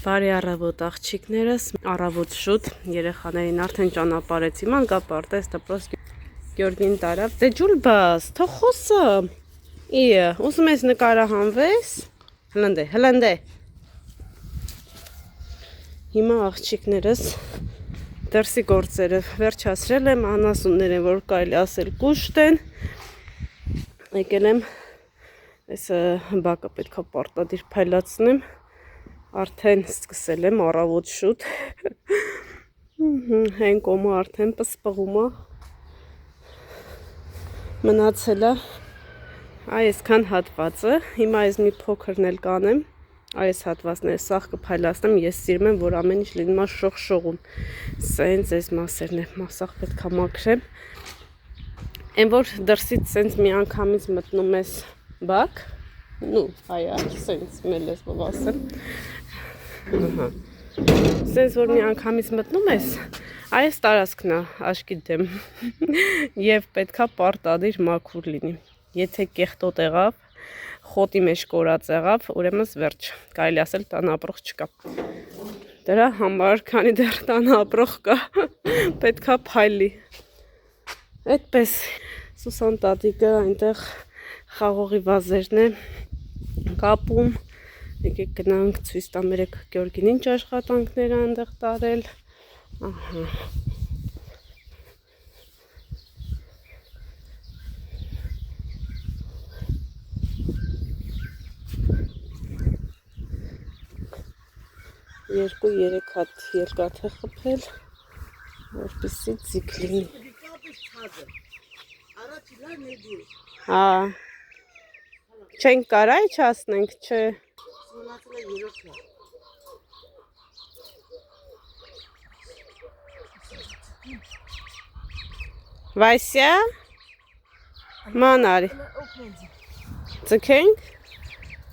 Բարի առավոտ աղջիկներս, առավոտ շուտ, երեխաներին արդեն ճանապարհեցի, մանկապարտեզ դպրոց Գյորգին տարավ, դե ջուլ բաս, թող խոսամ, ուզում ես նկարահանվես, հլնդե, հիմա աղջիկներս դրսի գործերը վերջացրել եմ, անասուններ են, որ կարելի ասել կուշտ են, եկել եմ, այս բակը պետք է պարտադիր փայլացնեմ, արդեն սկսել եմ առավոտ շուտ, հեն կոմը արդեն պսպղում է, մնացել է այսքան հատվածը, հիմա այս մի փոքրն էլ կանեմ, այս հատվածները սաղ կփայլացնեմ, ես սիրում եմ, որ ամեն ինչ լինում է շողշողուն, սենց այս մասերն է, սաղ պետք է մաքրեմ, այն որ դրսից սենց մի անգամից մտնում ես բակ, այա, սենց մել ես բվասեմ, սենց որ մի անգամից մտնում ես, այս տարածքն է աշկի դեմ և պետք է պարտադիր մաքուր լինի, եթե կեղտոտ եղավ, խոտի մեջ կորած եղավ, ուրեմն վերջ, կարելի ասել տան ապրող չկա, դրա համար, քանի դեռ տան ապրող կա, պետք է փայլի, այդպես, Սուսան տատիկը այնտեղ խաղողի վազերն է կապում, եկեք գնանք ցույց տամ երեք Գյորգին ինչ աշխատանքներ է այնտեղ տարել, ահա, երկու-երեք հատ երկաթ է խփել, որպեսզի ձիգ լինի, չենք կարա իջացնենք, չէ, Վայսյա, ման արի, ձգենք,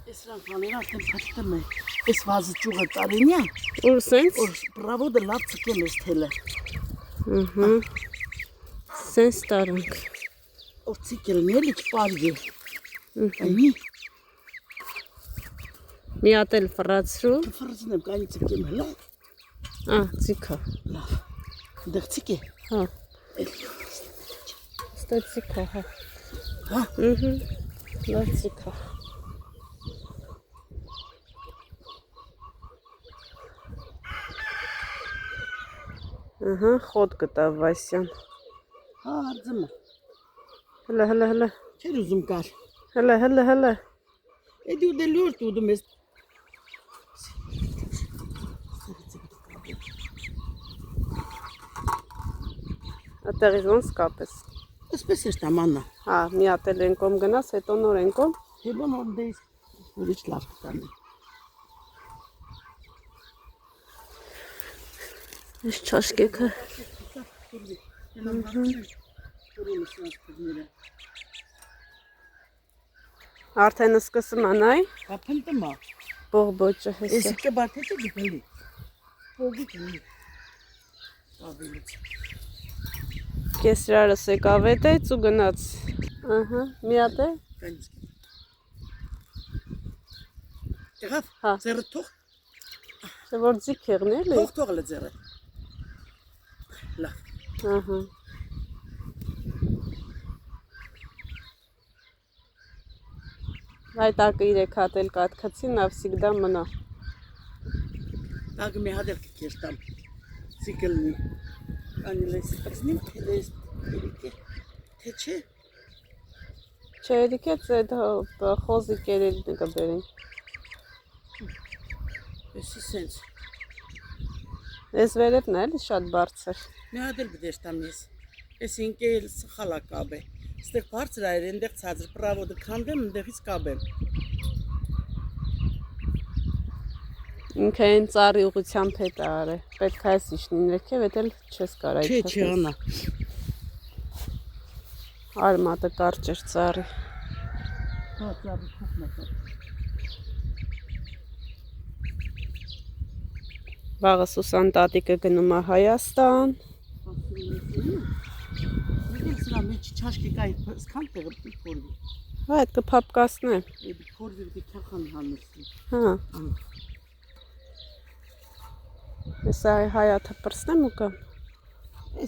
Ես ռանքաներ արդեն պրտում է, ես վազը ճուղը տարին է, ուր սենց, բրավոդը լավ ծկեմ ես թելը, սենց տարանք, որ ծիկելն էլի չպարգի, այնի, մի հատ էլ ֆրացրու, ֆրացնեմ կանի ծկեմ հլա, ծիքա, լավ, դեղ ծիկ է, ստե ծիքա, լավ ծիքա, խոտ գտավ Վայսյան, արձմը, հլը, չեր ուզում կար, հլը, էդի ու դե լուրդ ուդում ես, ատեղից ոնց կապես, ասպես ես տամաննա, մի հատ էլ ենկոմ գնաս, հետո նոր ենկոմ, հետո նոր դեիս, ուրիչ լավ կտանի, ես չաշկեքը, արդեն սկսում անայ, ապնտում է, բողբոջը հեսը, ես իկե բարդետ է գիպելի, հոգի կնի, ավելից, կեսրարս եկավ էտեց ու գնաց, մի հատ է, եղավ, ձերը թող, չէ որ ձիք եղնել է, թող լը ձերը, լավ, Այդ ակը 3 հատ էլ կատկացի, նավսիգդա մնա, տագը մի հատ էլ կերտամ, ծիկելնի, կանիլ ես պրսնիմ, թել ես թե չէ, չէ էդիքեց էդ խոզի կերել կբերին, եսի սենց, ես վերևն է էլի շատ բարձր, մի հատ էլ բդեշտամ ես, ես ինկե էլ սխալա կաբ է, ստեղ բարձր այր, ընդեղ ծածր, պրավոդը կանդեմ, ընդեղից կաբ եմ, ինքը են ծարի ուղությամբ հետ արը, պետք է այս իշնին ներքև, էդ էլ չես կարա չէ անա, արմատը կարճ էր ծարի, ծարի խուխ մեկը, վաղը Սուսան տատիկը գնում է Հայաստան, սրա մեջ չաշկի կայի սկան տեղը կորվի, այդ կփապկասնեմ, կորվի կիքախան հանրսի, Հեսա հայաթը պրսնեմ ու կամ։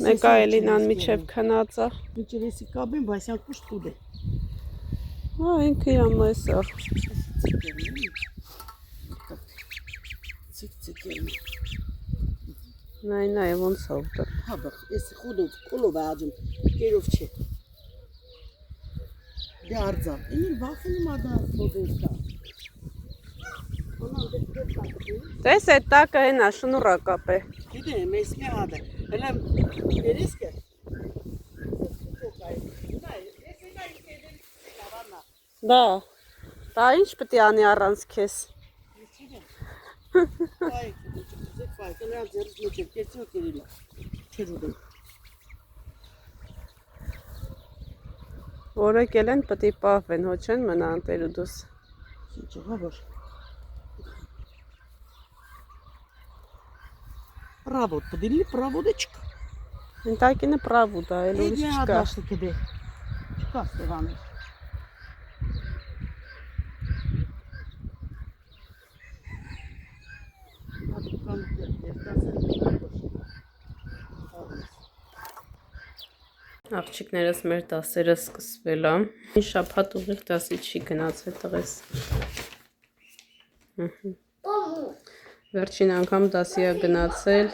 Մեկա Էլինան միջև քնածա։ Միջերեսի կաբին, բայց ան կուշտ կուդ է։ Ինքը իրան մայսար։ Ցիկ-ցիկել։ Նայ, ոնց ա ուտել։ Հա բախ, ես խոդով, կոլով աջում, կերով չէ։ Դե արձավ, ինին վախենում ադա խոդով կա։ Անան դեպ կա։ Տես այդ տակը հենա շնուրա կապ է։ Գիտեմ, ես մի հադը, հելեմ երես կեր։ Դա, դա ինչ պտի անի առանց քեզ։ Որոք են պտի պահվեն, հո չեն մնա անտեր ու դուս։ Պրավոտ, պդիլի պրավոդեչք։ Ընտակինը պրավուտ է, էլ ուրիշ չկա։ Չկա Ստեվանից։ Աղջիկներս մեր դասերը սկսվել է։ Շաբաթ ուղիղ դասի չի գնացել տղես։ Վերջին անգամ դասի է գնացել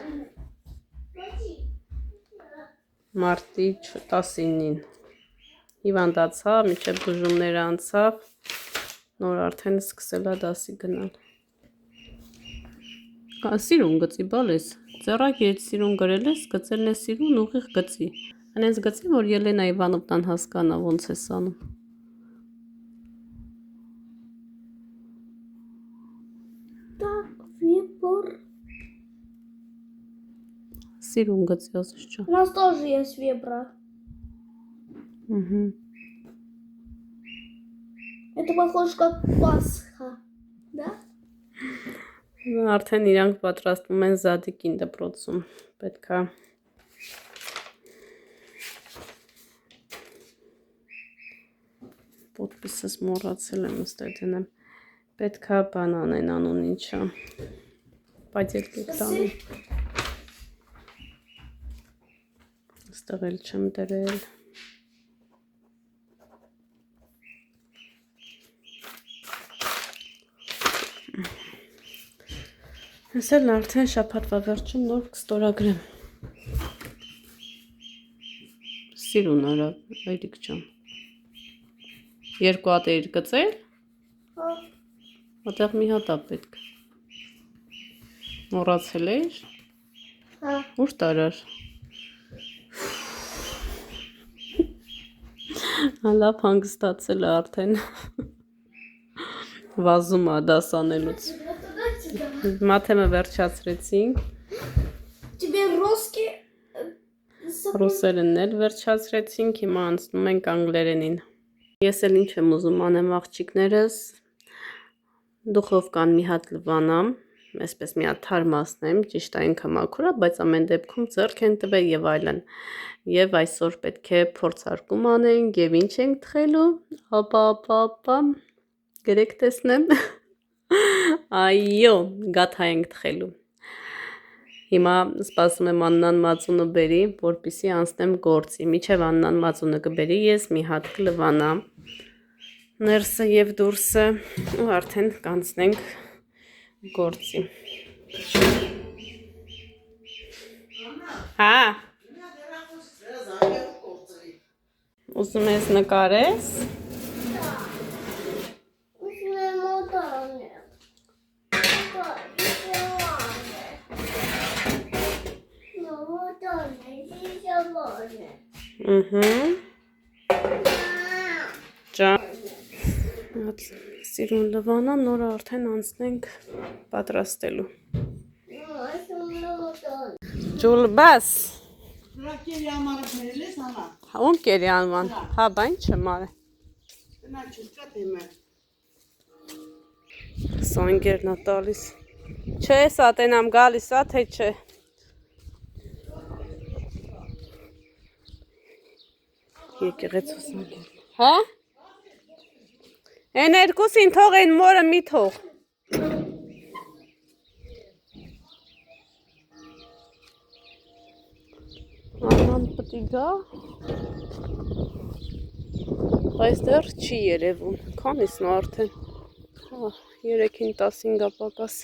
մարտի 19-ին։ Հիվանդացավ, մինչև բուժումները անցավ, նոր արդեն սկսել է դասի գնալ։ Սիրուն գծի բալես, ծեռակ երդ սիրուն գրել ես, գծելն է սիրուն ուղիղ գծի։ Անենց գծի, որ Ելենա Իվանովնան հասկանա ոնց ես անում։ Так, вибор. Սիրուն գծի ասես չա։ У нас тоже есть вибра. Это похоже как Пасха, да? Արդեն իրանք պատրաստվում են Զադիկին դպրոցում, պետքա Պոդպիսս մոռացել եմ ըստեղ դնեմ, պետքա բան անեն անուն ինչա, պայծելկիկ տանում, ըստեղ էլ չեմ դրել, Ես էլ արդեն շաբաթվա վերջում նոր կստորագրեմ։ Սիրուն արա, այրիկ ջան։ Երկու հատ էիր գծել։ Այդտեղ մի հատ է պետք։ Մոռացել էիր։ Ուր տարար։ Լավ հանգստացել է արդեն։ Վազում է դաս անելուց։ Մաթեմը վերջացրեցինք։ Тебе русский Ռուսերենն էլ վերջացրեցինք, հիմա անցնում ենք անգլերենին։ Ես էլ ինչ եմ ուզում անեմ աղջիկներս, դուխովկան մի հատ լվանամ, այսպես մի հատ թարմացնեմ, ճիշտ է ինքը մաքուր է, բայց ամեն դեպքում ձեռք են տվել եւ այլն։ Եվ այսօր պետք է փորձարկում անենք եւ ինչ ենք թխելու, ապա, գրեք տեսնեմ։ Այո, գաթա ենք թխելու։ Հիմա սպասում եմ Աննան մածունը բերի, որպեսզի անցնեմ գործի։ Միջև Աննան մածունը կբերի, ես մի հատ կլվանամ ներսը եւ դուրսը ու արդեն կանցնենք գործի։ Հա։ Ուզում ես նկարես։ Ջան։ Սիրուն լվանա, նորը արդեն անցնենք պատրաստելու։ Ջուլբաս։ Ռակելի ամարը բերել ես անա։ Ում կերի անման։ Հա, բա ինչ եմ արել։ Տնա չկա թեմը։ Սանգերն է տալիս։ Չէ, սա տենամ գալիս է, թե չէ։ Եկեղեցու սանգեր։ Հա։ Են երկուսին թող են մորը մի թող։ Ան պետք է գա։ Բայց դեռ չի երևում։ Քանիսն է արդեն։ Հա, 3-ին 15 պակաս։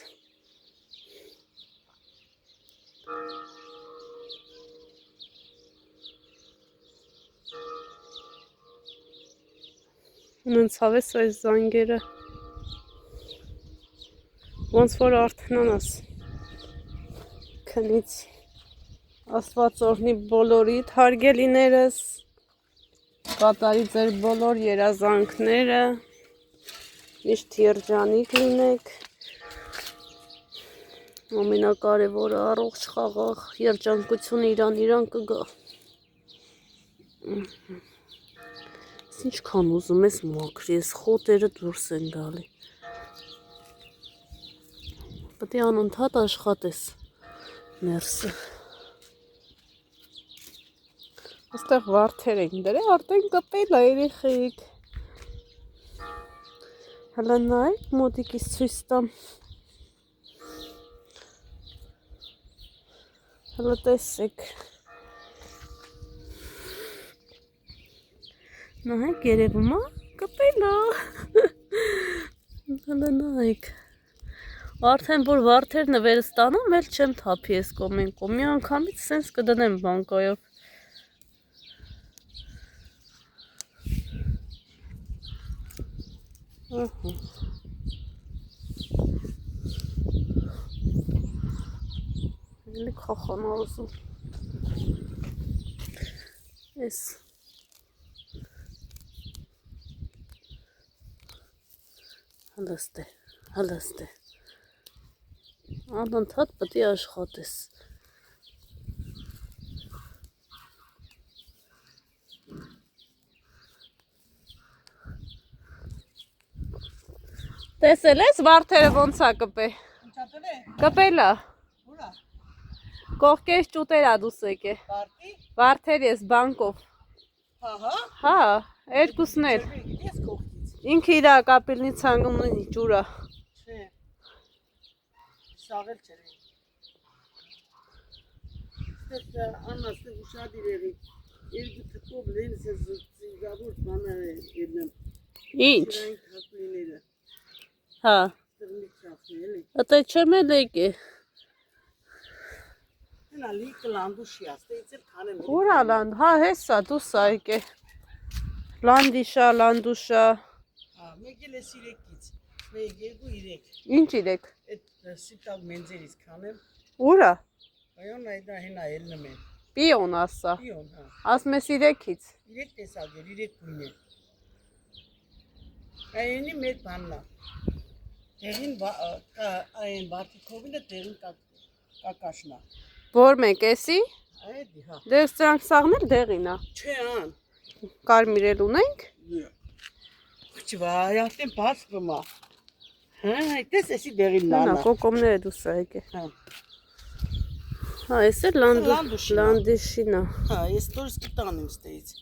Ունեն ցավես այս զանգերը։ Ոնց որ արդենանաս քնից Աստված օրհնի բոլորիդ հարգելիներս, կատարի ձեր բոլոր երազանքները, միշտ երջանիկ լինեք, ամենակարևորը առողջ խաղաղ երջանկությունը իրան կգա։ Ինչքան ուզում ես մաքրի, ես խոտերը դուրս են գալի։ Պետք է անընդհատ աշխատես ներսը։ Այստեղ վարդեր են դրել, արդեն կպել է երեխեք։ Հələ նայեք, մոտիկից ցույց տամ։ Հələ տեսեք։ Նայեք, երևում է, կպել է։ Հələ նայեք։ Արդեն որ վարդեր նվերը ստանամ, էլ չեմ թափի ես կոմեն կոմ, մի անգամից սենց կդնեմ բանկայով։ Ահա։ Էլի խախանա ուզում։ Ես։ Հալաստ է։ Անընդհատ պետք է աշխատես։ Տեսել ես վարդերը ոնց է կպե։ Կպել է։ Կողքես ճուտեր ա դուս եկե։ Վարդեր ես բանկով։ Հա, երկուսն էլ։ Ինքը իրա կապիլնի ցանգումնի ջուրա։ Սաղել չեր Ստեղ անաստեղ ուշադիրերի երկու թկով լենս է զիգավոր բաներ ելնեմ Ինչ? թակույները Հա Ստրմի չախն էլի Ատե չեմ էլ եկե Հենա լիքը լանդուշի աստեից էլ քանեմ Ուրա լանդ, հա հեսա դուսա եկե Լանդիշա, լանդուշա Հա, մեկ էլ է սիրեկից Մեկ երկու իրեք Ինչ իրեք? Այդ սիտալ մենձերից քանեմ Ուրա? Այոն այդա հենա ելնում են Պիոն ասա Պիոն, հա Ասմ ես իրեքից Իրեք տեսակ էր, իրեք գույն է Այնի մեր բաննա Տեղին այն բարտիքովինը տեղին կակաշնա Որ մեկ եսի? Այդի, հա Դեր սրանք սաղն էլ դեղին ա Չէ ան Կարմիրել ունենք? Չվայ, արդեն բաց կմա Հա, այդպես էսի դեղին Նա, նանա կոկոմները դուսա եկե Հա Հա, ես էլ լանդիշին ա Հա, ես տորս կտանեմ ստեից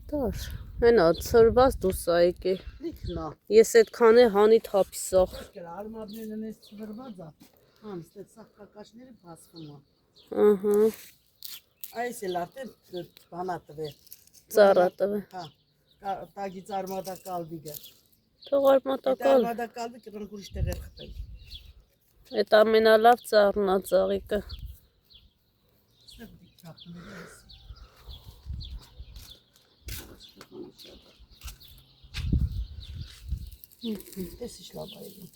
Դար Հենա, ծրված դուսա եկե Լիքնա Ես էդ քան է հանի թապի սաղ Արմաբներն ես ծրված ա Հան, ստետ սաղ կակաշները բաց կմա Ահա Այս էլ արդեն բանա տվե Ծառա տվե Հա, տագից արմադակալդիգը Թող արմատակալ Արմադակալդի կրնք ուրիշ տեղեր խպել Էդ ամենալավ ծառն ա ծաղիկը Ստեղ դիք չապները ես Ես իշ լավ այլի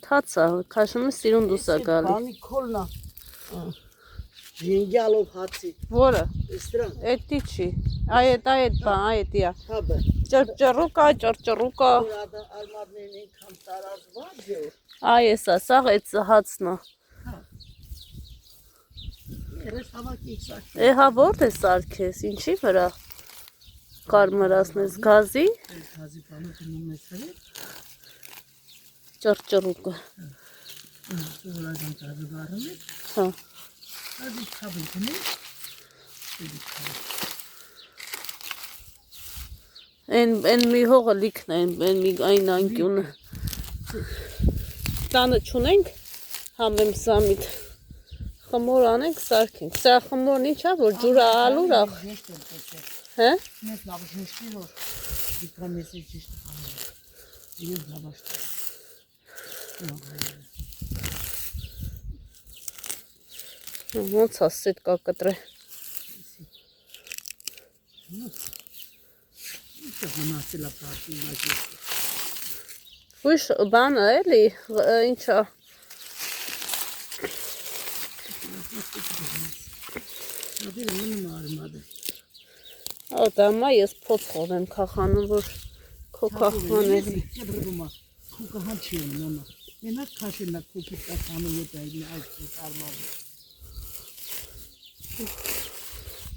Թացա, քաշումը սիրուն դուսա գալի Բանի քոլնա Ժինգյալով հացի Որը? Էստրան Էդի չի Այդ բան, այդիա Հաբը Ճրճռուկա, ճրճռուկա Արմադներն ենքան տարազված է Այ էսա, սաղ էդ հացնա Երես հավաքի իքսակ Հա որդ է սարքես, ինչի վրա կարմրացնես գազի Գազի բանը գնում ես հրե Ճրճռուկը Սովորական գազը բարում է Հա Գազի չաբն կնի Են մի հողը լիքն է, այն անկյունը Տանը չունենք համեմ սամիտ խմոր անենք, սարքենք։ Սա խմորն ի՞նչ է, որ ջուրը ալուր է։ Հե? Մեզ լավ ժեշտի որ վիտամինի ժեշտի խմոր։ Ես լավ աշտի։ Ոնց է սետկա կտրե։ Մնացել է պարտին մաջի։ Ույշ բանը էլի, ինչա։ Ադիր մնում արմադը։ Ադամա ես փոց խովեմ քախանը, որ քո քախաների։ Չդրումա։ Քուկահան չի մնա։ Մենակ քաշելա քուկի տականը յետայնի այս արմադը։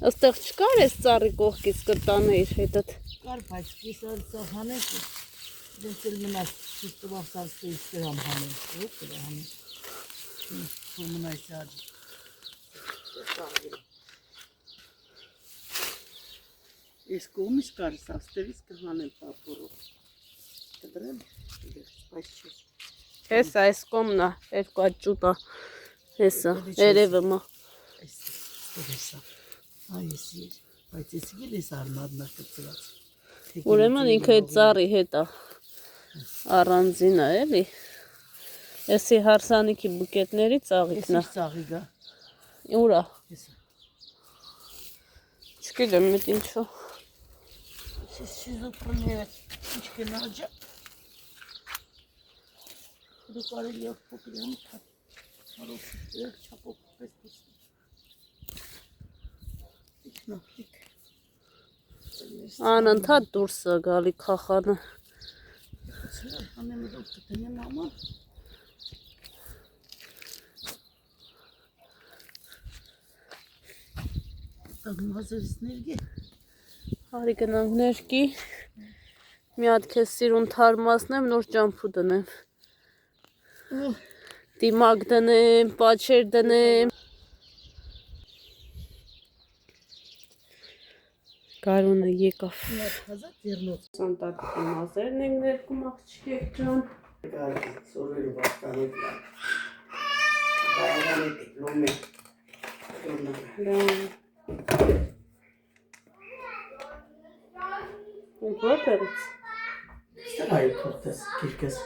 Այստեղ չկար էս ծառի կողքից կտանը իր հետդ։ Կար, բայց կիսալ ծախանեք, դենց էլ մնաց շուստվավ սարսկը իսկեր համ հանեն, ոչ կրա հանեն, որ մնայց աջի։ Ես կողմից կարս ավստերից կհանեմ պապորով, կդրեմ, բայց չես։ Ես այս կոմնա, երկու աճուտա, հեսա, երևը մա։ Ստեղեսա, այս ես, բայց ես գել ես արմադնա կծված։ Ուրեմն ինքը այդ ծառի հետ է, առանձին է էլի, եսի հարսանիքի բուկետների ծաղիկն է։ Ես ծաղիկ է։ Ուրա։ Եսա։ Չգիտեմ մետ ինչու։ Ես շիզոպրոները ինչ կնաջա։ Դու կարելի է փոքր ամքա։ Հարով չապոք պես պուսի։ Իքնոքիկ։ Անընդհատ դուրս է գալի քախանը։ Անեմ դուք կտնեմ մամա։ Տակ մազերս ներգե։ Հարի գնանք ներկի, մի հատ քեզ սիրուն թարմացնեմ, նոր ճամփու դնեմ։ Դիմակ դնեմ, պաչեր դնեմ։ Գարունը եկավ։ Հազա ձեռնոց։ Սանտակի մազերն ենք ներկում աղջիկեք ջան։ Գարի ծորերը բաստանեք լավ։ Բայրամի դիպլոմի։ Որտեղից։ Ստեղ այլ թողտես կիրկես։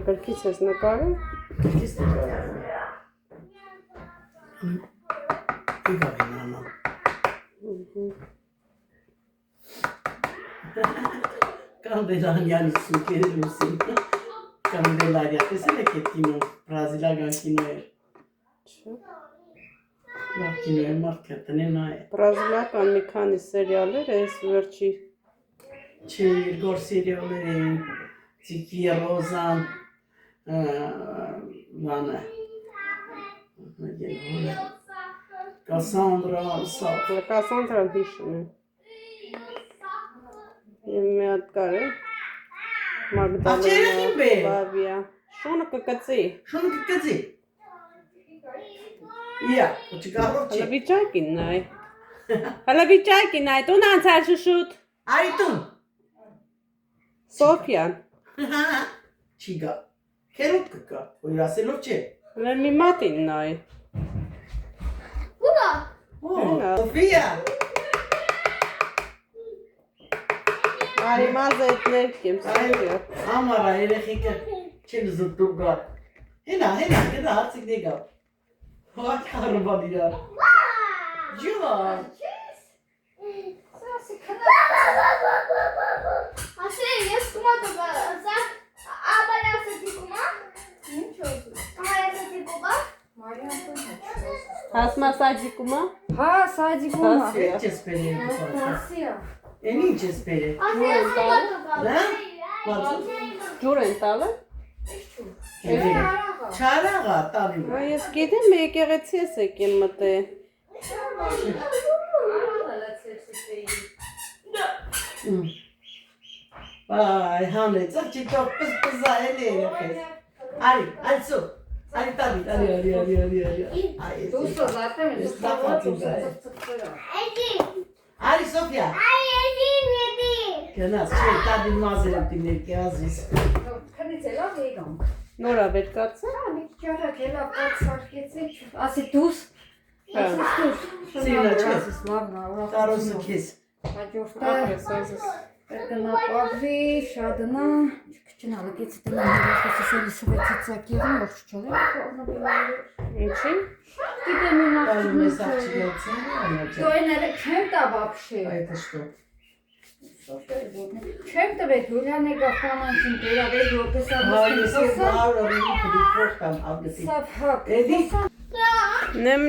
Գրքից ես նկարել։ Կիրկես նկարել։ Իգավին անամ։ Կանդելարյանի սուկեր լուսին։ Կանդելարյա, տեսել եք էտ կինո, բրազիլական կինո էր։ Չէ։ Լավ կինո էր մարդ կրտնեն այ։ Բրազիլական մի քանի սերիալներ ես վերջի։ Չէ, երկոր սերիալներ էին, Ծիկի Ռոզան, բանը, Կասանդրա, սավ։ Կասանդրան հիշում եմ։ Եվ մի հատ կար է։ Աղջերին բե։ Բավիա։ Շունը կկծի։ Շունը կկծի։ Իա, ոչի կարով Հələ չէ։ վիճակին նայ։ Հələ վիճակին նայ, տուն անցար շուշուտ։ Այտուն։ Սոֆյան։ Չի գա։ Քերոտ կկա, որ ասելով չէ։ Հələ մի մատին նայ։ Ուրա։ Սոֆիա։ Արի մազը էտ ներքեմ, Սոֆյա։ Ամարա երեխիկը չեն զուտում գա։ Հենա, գնա հարցիկ դեգա։ Հոակ հարուբան իրար։ Ջուան։ Ասել ես կումա դա աբարասի կումա։ Ինչ ուզում։ Աբարասի կումա։ Հասմա սաջիկումա։ Հա, սադիկում է։ Ինչ ես բերել դու։ Ասիա։ Են ինչ ես բերել։ Ասել Հա։ Բացու։ Ջուր են տալը։ Չարաղա տալի։ Հա ես գիտեմ եկեղեցի ես եկեմ մտե։ Վայ, հանե, ծաղջի տող պզպզա էլի երեխես։ Արի, սո, արի տալի, Դուսը զատեմ ես Արի, Սոֆիա։ Գնաց, չէ, տալի մազերը տիներ կեազիս։ Քնից էլավ եկամ։ Նորա վեր կացա։ Հա, մի քիչ արագ էլավ կաց սարքեցեք։ Ասի դուս Սիրնա չէ։ Սլավնա, Տարոսը քեզ։ հաջորդը Ապրես ասես։ կնապավի, շադնա, չնալը կեցի տնան հերախոսը սելի սվեցի ծակիրն ողջ չոլ է, Ինչի՞։ գիտեմ են Տարում ես աղջիկը, աղջիկացին, դո էները չեմ տա բապշի, այդ что։ չեմ տվեք, հուլյան է գաղթանանքին տերավեր, որպես Հայ ավստին ես խոսա, լավը դիպրոտ կամ ագդի։ սավ հակ, Էդի Նեմ։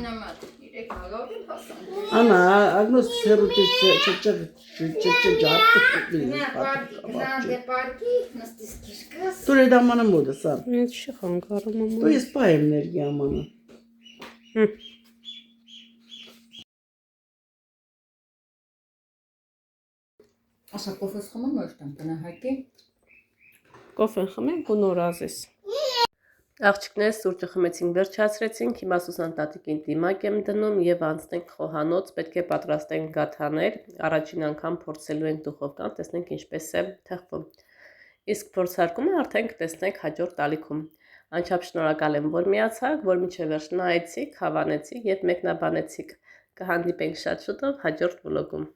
նամ, իրեք հալով են հասան, Ana, agnos սերուտի չճճ նա պարկի, նստիս կիշկաս, Դու այդ ամանը մոդը սա։ Ինչ չի խանգարում Դու մամա։ ես պայ էներգիա ամանը։ ասա կոֆես խմում ոչ տան տնահակի, Կոֆեն խմենք ու նոր ազես։ Աղջիկներս սուրճը խմեցինք, վերջացրեցինք, հիմա Սուսան տատիկին դիմակ եմ դնում եւ անցնենք խոհանոց, պետք է պատրաստենք գաթաներ, առաջին անգամ փորձելու ենք դուխովկան, տեսնենք ինչպես է թխվում։ Իսկ փորձարկումը արդեն կտեսնենք հաջորդ ալիքում։ Անչափ շնորհակալ եմ, որ միացաք, որ մինչև վերջ նայեցիք, հավանեցիք եւ մեկնաբանեցիք։ Կհանդիպենք շատ շուտով հաջորդ վլոգում։